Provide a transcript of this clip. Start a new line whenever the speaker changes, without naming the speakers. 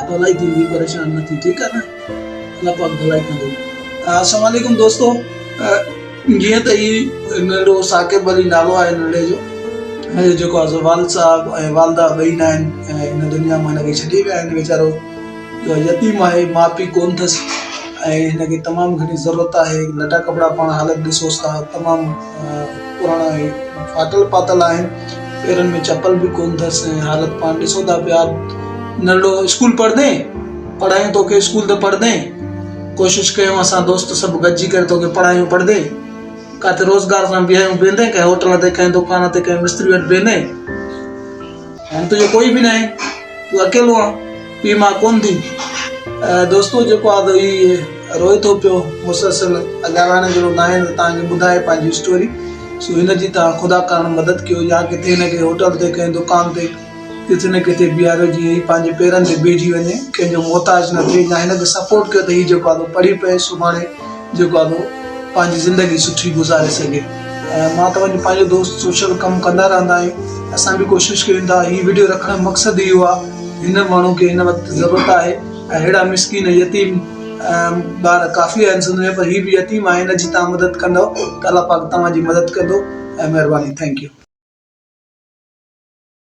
भलाई थींदी, परेशान न थी। ठीकु आहे न, अल्लाह पाक भलाई कंदो। अस्सलाम वालेकुम दोस्तो। जीअं त ही नंढो साकिब अली नालो आहे नंढे जो, जेको आहे वाल साहब ऐं वालदा ॿई न आहिनि ऐं हिन दुनिया मां हिनखे छॾे विया आहिनि। वीचारो यतीम आहे, माउ पीउ कोन अथसि ऐं हिनखे तमामु घणी ज़रूरत आहे। लटा कपिड़ा पाण हालत ॾिसोसि था, तमामु पुराणा फाटल पातल आहिनि, पेरनि में चप्पल बि कोन अथसि ऐं हालत पाण ॾिसो था पिया। नंढो स्कूल पढ़ंदे पढ़ायूं तोखे, स्कूल त पढ़ंदे, कोशिशि कयूं असां दोस्त सभु गॾिजी करे तोखे पढ़ायूं पढ़ंदे, किथे रोज़गार सां बीहायूं बीहंदे, कंहिं होटल ते, कंहिं दुकान ते, कंहिं मिस्त्री वटि बीहंदे। हाणे तुंहिंजो कोई बि न आहे, तूं अकेलो आहे, पीउ मां कोन थी। दोस्तो जेको आहे त ही रोए थो पियो, मुसलसल ॻाल्हाइण जहिड़ो न आहे, तव्हांखे ॿुधाए पंहिंजी स्टोरी। सो हिनजी तव्हां ख़ुदा करण मदद कयो, या किथे हिनखे होटल ते, कंहिं दुकान ते, किथे न किथे बीहारियो, जीअं ही पंहिंजे पेरनि ते बीहिजी वञे, कंहिंजो मोहताज न थिए। या हिनखे सपोर्ट कयो त हीउ जेको आहे पढ़ी पए, सुभाणे जेको आहे पंहिंजी ज़िंदगी सुठी गुज़ारे सघे। मां तव्हांजो पंहिंजो दोस्त सोशल कमु कंदा रहंदा आहियूं, असां बि कोशिशि कयूं था। हीउ वीडियो रखण जो मक़सदु इहो आहे, हिन माण्हू खे हिन वक़्तु ज़रूरत आहे ऐं अहिड़ा मिसकीन यतीम ॿार काफ़ी आहिनि सिंध में, पर हीउ बि यतीम आहे। हिनजी तव्हां मदद कंदव त अल्लाह पाक तव्हांजी मदद कंदो ऐं महिरबानी। Thank U.